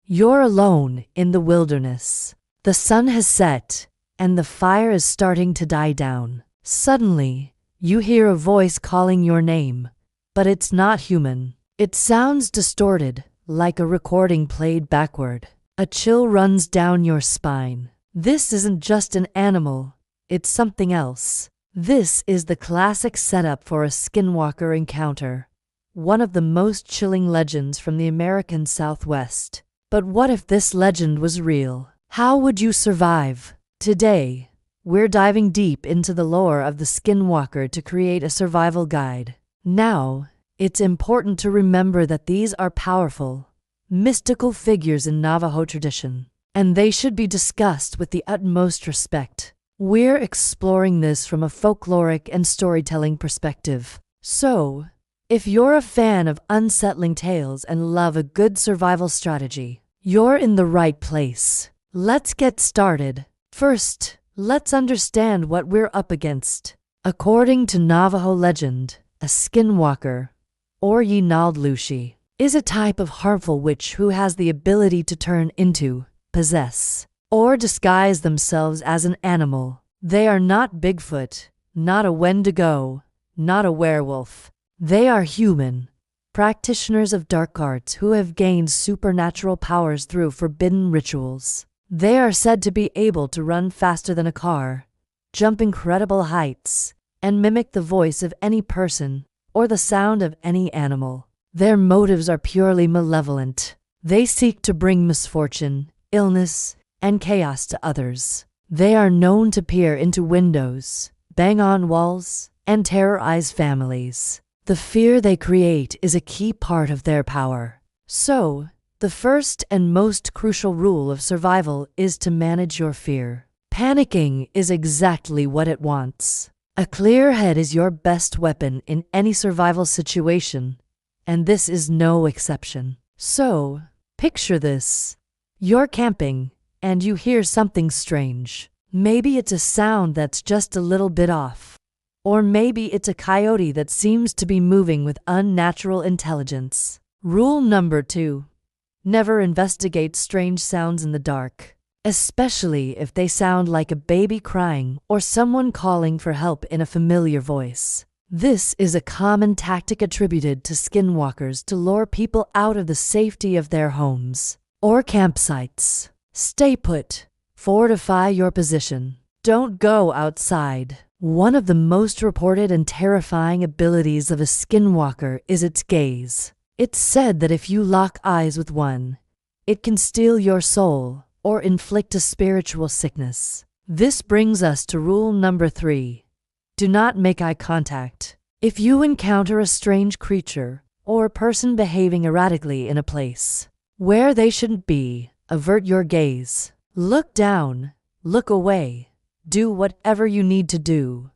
You're alone in the wilderness. The sun has set, and the fire is starting to die down. Suddenly, you hear a voice calling your name, but it's not human. It sounds distorted, like a recording played backward. A chill runs down your spine. This isn't just an animal, it's something else. This is the classic setup for a Skinwalker encounter, one of the most chilling legends from the American Southwest. But what if this legend was real? How would you survive? Today, we're diving deep into the lore of the Skinwalker to create a survival guide. Now, it's important to remember that these are powerful, mystical figures in Navajo tradition, and they should be discussed with the utmost respect. We're exploring this from a folkloric and storytelling perspective. So, if you're a fan of unsettling tales and love a good survival strategy, you're in the right place. Let's get started. First, let's understand what we're up against. According to Navajo legend, a Skinwalker, or naaldlooshii, is a type of harmful witch who has the ability to turn into, possess, or disguise themselves as an animal. They are not Bigfoot, not a Wendigo, not a werewolf. They are human, practitioners of dark arts who have gained supernatural powers through forbidden rituals. They are said to be able to run faster than a car, jump incredible heights, and mimic the voice of any person or the sound of any animal. Their motives are purely malevolent. They seek to bring misfortune, illness, and chaos to others. They are known to peer into windows, bang on walls, and terrorize families. The fear they create is a key part of their power. So, the first and most crucial rule of survival is to manage your fear. Panicking is exactly what it wants. A clear head is your best weapon in any survival situation, and this is no exception. So, picture this. You're camping, and you hear something strange. Maybe it's a sound that's just a little bit off. Or maybe it's a coyote that seems to be moving with unnatural intelligence. Rule number 2. Never investigate strange sounds in the dark, especially if they sound like a baby crying or someone calling for help in a familiar voice. This is a common tactic attributed to Skinwalkers to lure people out of the safety of their homes or campsites. Stay put. Fortify your position. Don't go outside. One of the most reported and terrifying abilities of a Skinwalker is its gaze. It's said that if you lock eyes with one, it can steal your soul or inflict a spiritual sickness. This brings us to rule number 3. Do not make eye contact. If you encounter a strange creature or a person behaving erratically in a place where they shouldn't be, avert your gaze. Look down, look away, do whatever you need to do,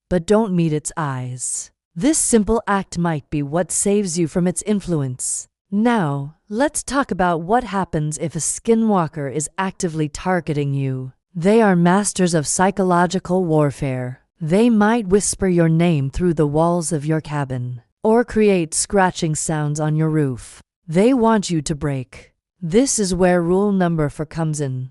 but don't meet its eyes. This simple act might be what saves you from its influence. Now, let's talk about what happens if a Skinwalker is actively targeting you. They are masters of psychological warfare. They might whisper your name through the walls of your cabin, or create scratching sounds on your roof. They want you to break. This is where rule number 4 comes in.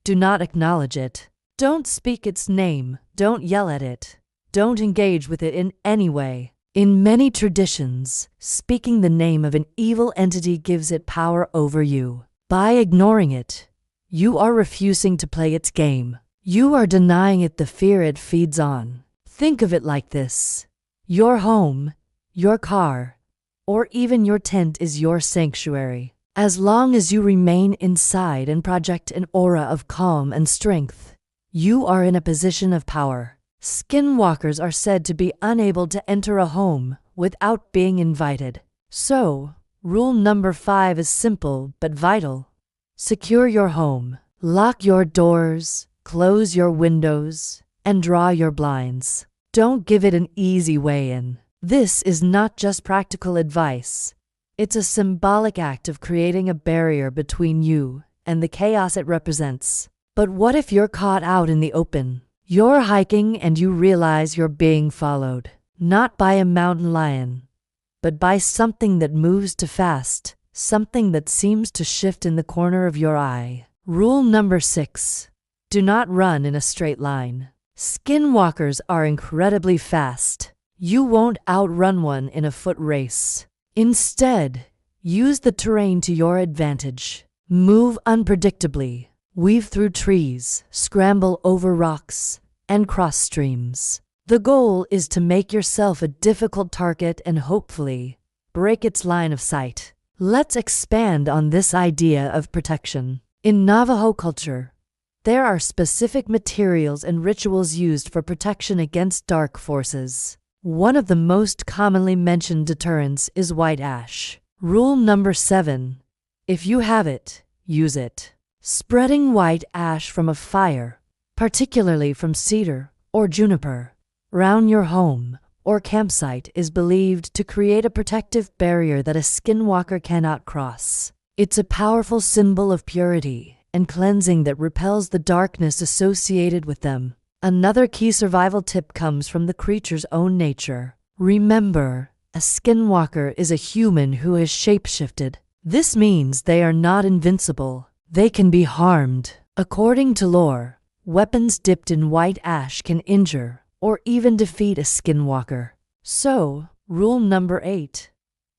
Do not acknowledge it. Don't speak its name. Don't yell at it. Don't engage with it in any way. In many traditions, speaking the name of an evil entity gives it power over you. By ignoring it, you are refusing to play its game. You are denying it the fear it feeds on. Think of it like this. Your home, your car, or even your tent is your sanctuary. As long as you remain inside and project an aura of calm and strength, you are in a position of power. Skinwalkers are said to be unable to enter a home without being invited. So, rule number 5 is simple but vital. Secure your home. Lock your doors, close your windows, and draw your blinds. Don't give it an easy way in. This is not just practical advice. It's a symbolic act of creating a barrier between you and the chaos it represents. But what if you're caught out in the open? You're hiking and you realize you're being followed, not by a mountain lion, but by something that moves too fast, something that seems to shift in the corner of your eye. Rule number 6. Do not run in a straight line. Skinwalkers are incredibly fast. You won't outrun one in a foot race. Instead, use the terrain to your advantage. Move unpredictably, weave through trees, scramble over rocks, and cross streams. The goal is to make yourself a difficult target and hopefully break its line of sight. Let's expand on this idea of protection. In Navajo culture, there are specific materials and rituals used for protection against dark forces. One of the most commonly mentioned deterrents is white ash. Rule number 7. If you have it, use it. Spreading white ash from a fire, particularly from cedar or juniper, around your home or campsite is believed to create a protective barrier that a skinwalker cannot cross. It's a powerful symbol of purity and cleansing that repels the darkness associated with them. Another key survival tip comes from the creature's own nature. Remember, a skinwalker is a human who has shapeshifted. This means they are not invincible. They can be harmed. According to lore, weapons dipped in white ash can injure or even defeat a skinwalker. So, rule number 8.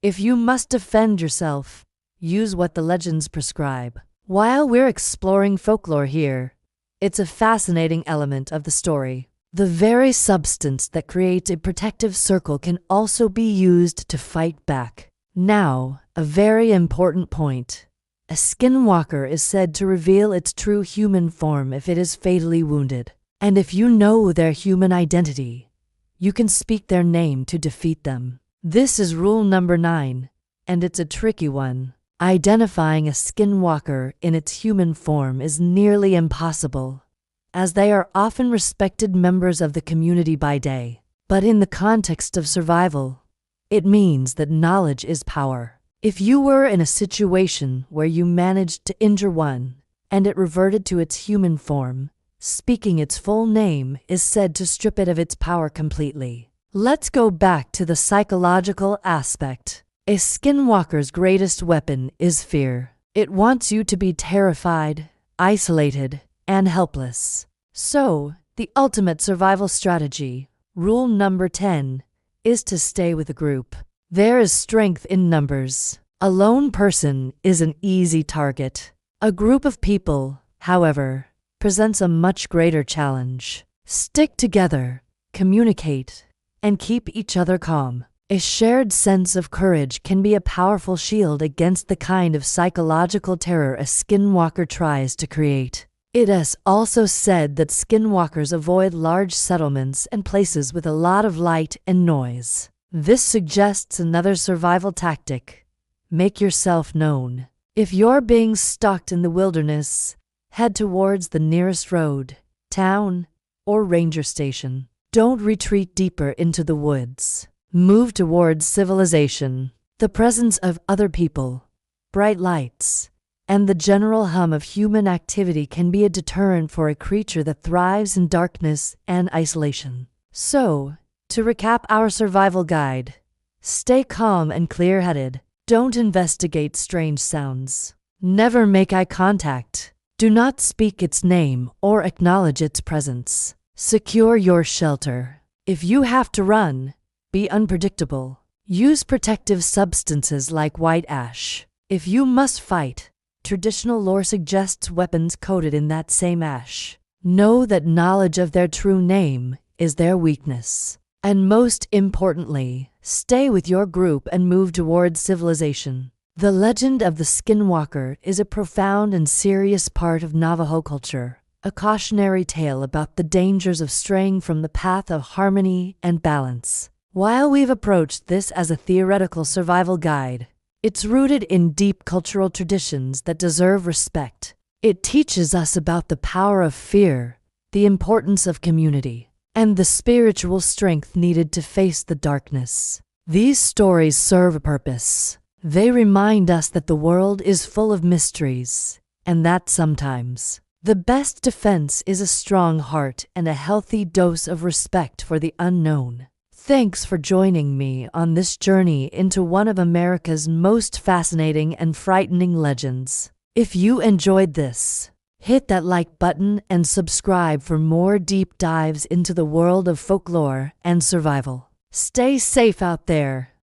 If you must defend yourself, use what the legends prescribe. While we're exploring folklore here, it's a fascinating element of the story. The very substance that creates a protective circle can also be used to fight back. Now, a very important point. A skinwalker is said to reveal its true human form if it is fatally wounded. And if you know their human identity, you can speak their name to defeat them. This is rule number 9, and it's a tricky one. Identifying a skinwalker in its human form is nearly impossible, as they are often respected members of the community by day. But in the context of survival, it means that knowledge is power. If you were in a situation where you managed to injure one, and it reverted to its human form, speaking its full name is said to strip it of its power completely. Let's go back to the psychological aspect. A skinwalker's greatest weapon is fear. It wants you to be terrified, isolated, and helpless. So, the ultimate survival strategy, rule number 10, is to stay with a group. There is strength in numbers. A lone person is an easy target. A group of people, however, presents a much greater challenge. Stick together, communicate, and keep each other calm. A shared sense of courage can be a powerful shield against the kind of psychological terror a skinwalker tries to create. It is also said that skinwalkers avoid large settlements and places with a lot of light and noise. This suggests another survival tactic. Make yourself known. If you're being stalked in the wilderness, head towards the nearest road, town, or ranger station. Don't retreat deeper into the woods. Move towards civilization. The presence of other people, bright lights, and the general hum of human activity can be a deterrent for a creature that thrives in darkness and isolation. So, to recap our survival guide, stay calm and clear-headed. Don't investigate strange sounds. Never make eye contact. Do not speak its name or acknowledge its presence. Secure your shelter. If you have to run, be unpredictable. Use protective substances like white ash. If you must fight, traditional lore suggests weapons coated in that same ash. Know that knowledge of their true name is their weakness. And most importantly, stay with your group and move towards civilization. The legend of the Skinwalker is a profound and serious part of Navajo culture, a cautionary tale about the dangers of straying from the path of harmony and balance. While we've approached this as a theoretical survival guide, it's rooted in deep cultural traditions that deserve respect. It teaches us about the power of fear, the importance of community, and the spiritual strength needed to face the darkness. These stories serve a purpose. They remind us that the world is full of mysteries, and that sometimes the best defense is a strong heart and a healthy dose of respect for the unknown. Thanks for joining me on this journey into one of America's most fascinating and frightening legends. If you enjoyed this, hit that like button and subscribe for more deep dives into the world of folklore and survival. Stay safe out there.